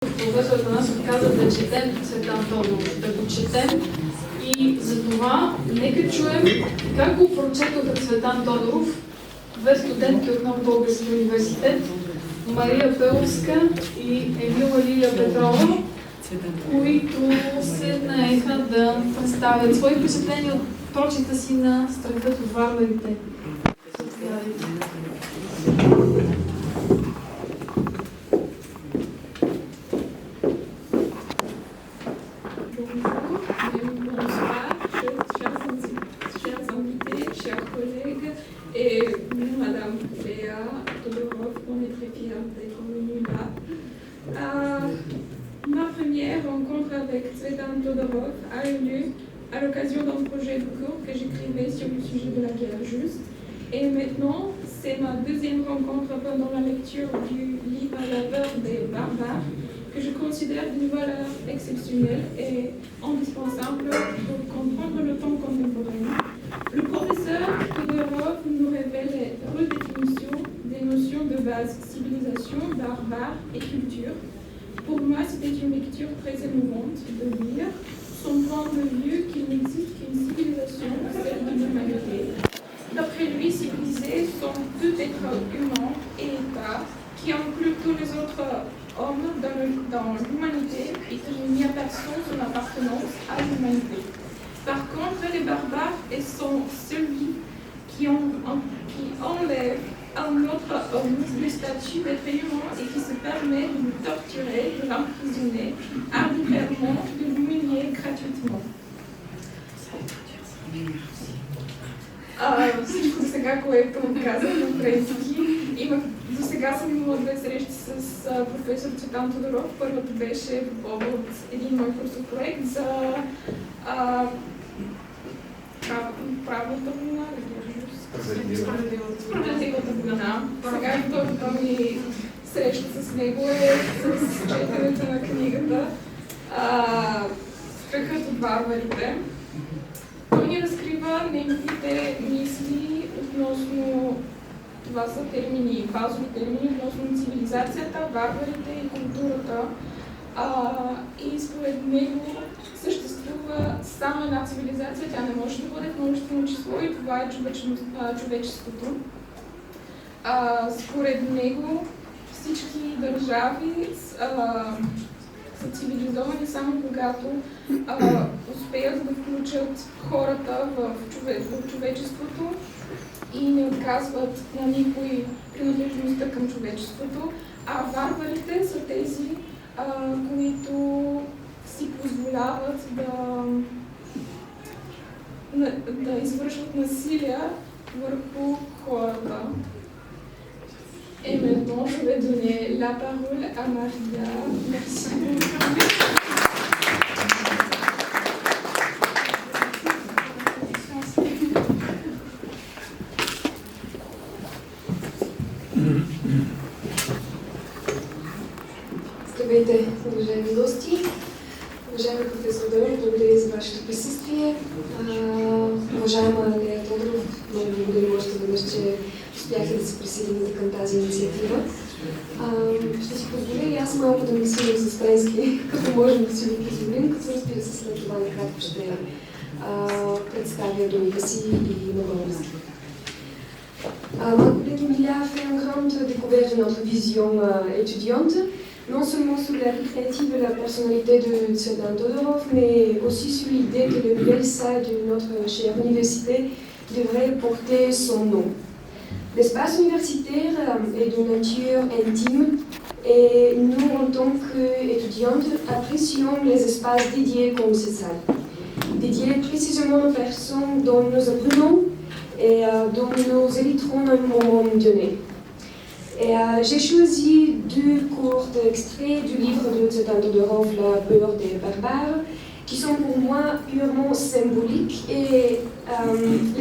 професор Атанасов каза да четем Цветан Тодоров, да го четем и за това нека чуем как го прочетоха Цветан Тодоров, две студентки от Нов Български университет, Мария Пеловска и Емила Лилия Петрова, които се наеха да представят свои впечатления от прочита си на Страхът от варварите. Et nous, Madame Léa Todorov, on est très fiers d'être venus là. Ma première rencontre avec Tsvetan Todorov a eu lieu à l'occasion d'un projet de cours que j'écrivais sur le sujet de la guerre juste. Et maintenant, c'est ma deuxième rencontre pendant la lecture du livre La peur des barbares, que je considère d'une valeur exceptionnelle et indispensable pour comprendre le temps contemporain. Le professeur Todorov nous révèle les redéfinitions des notions de base civilisation, barbare et culture. Pour moi, c'était une lecture très émouvante de lire son point de vue qu'il n'existe qu'une civilisation, celle de l'humanité. D'après lui, civilisés sont tout être humain et État qui inclut tous les autres hommes dans l'humanité et qu'il n'y a personne son appartenance à l'humanité. Par contre, les barbares sont celui qui enlève à un autre homme le statut d'être humain et qui se permet de le torturer, de l'emprisonner arbitrairement, de l'humilier gratuitement. Всичко сега, което казах на френски, до сега съм имала две срещи с професор Цветан Тодоров. Първата беше по повод един мой курсов проект за правилата война, справедливата война. Сега втората ми среща с него е с четенето на книгата Страхът от варварите. Той ни разкрива неговите мисли относно, това са термини, базови термини относно цивилизацията, варварите и културата. И според него съществува само една цивилизация, тя не може да бъде в множествено число и това е човечеството. Според него всички държави са цивилизовани само когато успеят да включат хората в човечеството и не отказват на никой принадлежността към човечеството, а варварите са тези, които си позволяват да извършват насилие върху хората. Et maintenant, je vais donner la parole à Maria. Merci beaucoup. Здравейте, уважаеми гости, уважаеми професор Тодоров, благодаря за вашето присъствие. Уважаема Лея Тодоров, много благодаря още веднъж, че успяхте да се присъедините към тази инициатива. Ще си позволя и аз малко да мисля с френски, като можем да си го позволим, като разбира се след това накратко ще представя думите си и на български. Ma collègue Emilia a fait une grande découverte de notre vision étudiante, non seulement sur la vie créative et la personnalité de Tsvetan Todorov, mais aussi sur l'idée que le nouvelle salle de notre chère université devrait porter son nom. L'espace universitaire est d'une nature intime et nous, en tant qu'étudiantes, apprécions les espaces dédiés comme ces salles, dédiés précisément aux personnes dont nous apprenons et dont nous hériterons à un moment donné. Et j'ai choisi deux courts extraits du livre de Tsvetan Todorov, La peur des barbares, qui sont pour moi purement symboliques et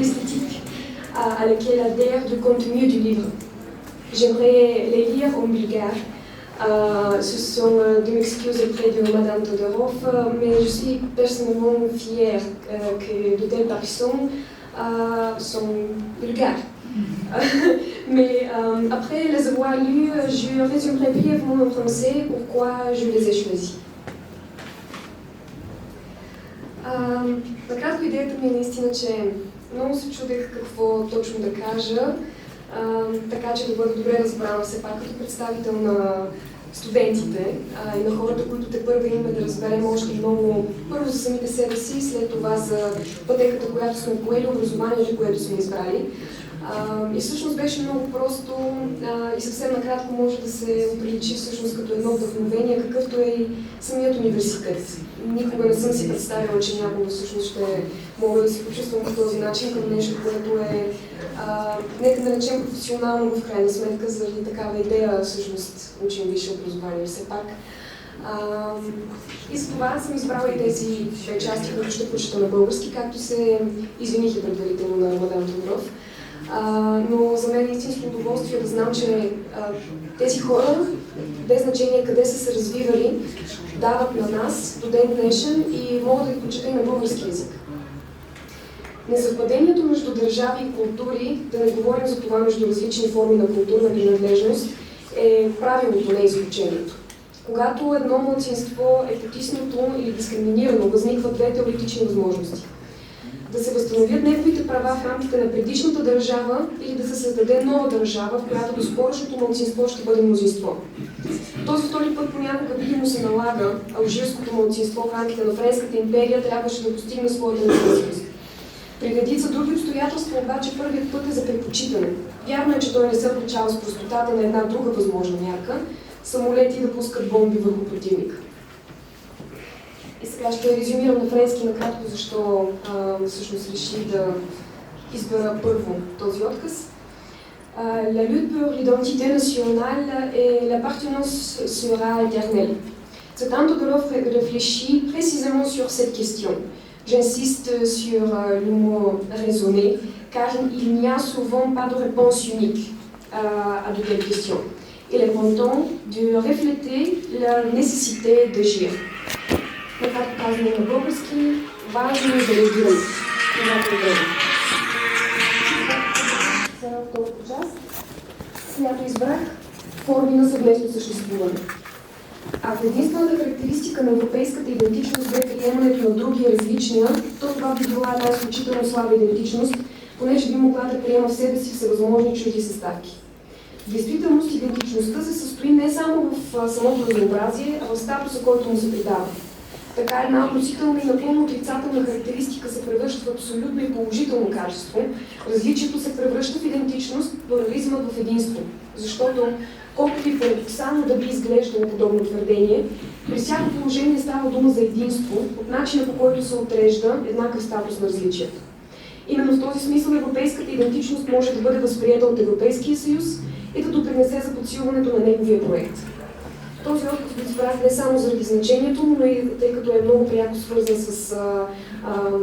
esthétiques, à laquelle adhère le contenu du livre. J'aimerais les lire en bulgare. Ce sont de m'excuses auprès de Madame Todorov, mais je suis personnellement fière que de telles personnes sont bulgares. Mais après les avoir lus, je résumerai brièvement en français pourquoi je les ai choisis. Накратко идеята ми е наистина, че много се чудех какво точно да кажа, така че да бъда добре разбрана все пак като представител на студентите и на хората, които те първо имаме да разберем още много, първо за самите себе си, след това за пътеката, която сме поели, образованието, което сме избрали. И всъщност беше много просто и съвсем накратко може да се оприличи всъщност като едно вдъхновение, какъвто е и самият университет. Никога не съм си представила, че някога всъщност ще мога да се почувствам по този начин към нещо, което е, нека да речем, професионално в крайна сметка, заради такава идея всъщност учим висше образование все пак. И за това съм избрала и тези две части, които ще прочета на български, както се извиних и предварително на Рамадан Тодоров. Но за мен е истинско удоволствие да знам, че тези хора, без значение къде са се развивали, дават на нас до ден днешен и могат да ги прочета и на български език. Несъвпадението между държави и култури, да не говорим за това между различни форми на културна принадлежност, е правилото, не изключението. Когато едно малцинство е потиснато или дискриминирано, възникват две теоретични възможности. Да се възстановят неговите права в рамките на предишната държава или да се създаде нова държава, в която безспорното малцинство ще бъде мнозинство. Този втори път понякога видимо се налага, алжирското малцинство в рамките на Френската империя трябваше да постигне своята независимост. При редица други обстоятелства обаче първият път е за предпочитане. Вярно е, че той не се отличава с простотата на една друга възможна мярка – самолети да пускат бомби върху противника. И сега ще резюмирам на френски накратко, защо всъщност реших да избера първо този отказ. La lutte pour l'identité nationale et l'appartenance sera éternelle. Цветан Тодоров réfléchit précisément sur cette question. J'insiste sur le mot raisonner, car il n'y a souvent pas de réponse unique à de telles questions. Il est bon temps de refléter la nécessité d'agir. Както казваме на български, важно е да реагираме. Това е време. За втората част, която избрах, форми на съвместно съществуване. Ако единствената характеристика на европейската идентичност бе приемането на другия различния, то това би била една изключително слаба идентичност, понеже би могла да приема в себе си всевъзможни чужди съставки. В действителност идентичността се състои не само в самото разнообразие, а в статуса, който му се придава. Така една относителна и напълно отрицателна характеристика се превръща в абсолютно и положително качество, различието се превръща в идентичност, плурализмът в единство. Защото, колкото и парадоксално да би изглеждало подобно твърдение, при всяко положение става дума за единство, от начина по който се отрежда еднакъв статус на различията. Именно в този смисъл европейската идентичност може да бъде възприета от Европейския съюз и да допринесе за подсилването на неговия проект. Този отказ го избрах не само заради значението му, но и тъй като е много пряко свързан с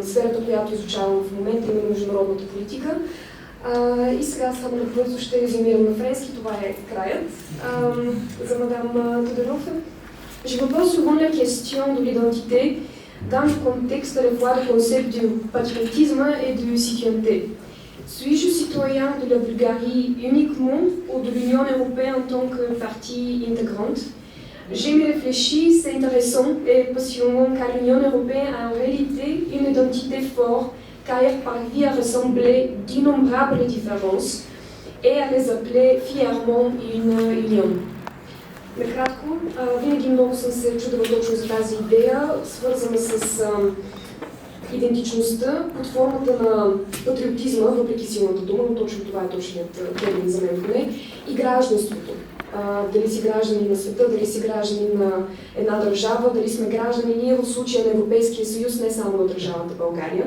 сферата, която изучавам в момента, именно международната политика. И сега само набързо ще резюмирам на френски, това е краят за мадам Тодоров. Je me pose souvent la question de l'identité dans le contexte à la fois du concept du patriotisme et du citoyenneté. Suis-je citoyen de la Bulgarie uniquement ou de l'Union européenne en tant que partie intégrante? J'ai réfléchi, c'est intéressant et passionnant car l'Union européenne a en réalité une identité forte car elle parvient à rassembler d'innombrables différences et à les appeler fièrement une union. Накратко, винаги много съм се чудила точно за тази идея, свързана с идентичността под формата на патриотизма, въпреки силната дума, но точно това е точният термин за мен поне, и гражданството. Дали си граждани на света, дали си граждани на една държава, дали сме граждани ние в случая на Европейския съюз, не само на държавата България.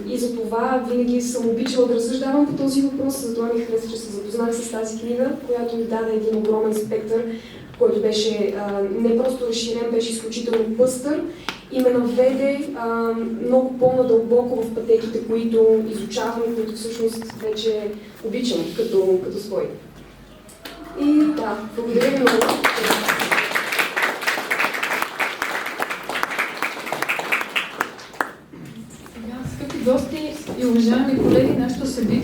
И за това винаги съм обичала да разсъждавам по този въпрос, затова ми хареса, че се запознах с тази книга, която ми даде един огромен спектър, който беше не просто разширен, беше изключително пъстър и ме наведе много по-надълбоко в пътеките, които изучавам, които всъщност вече обичам като свои. И да, благодаря ви много. Скъпи гости и уважаеми колеги, нашето събитие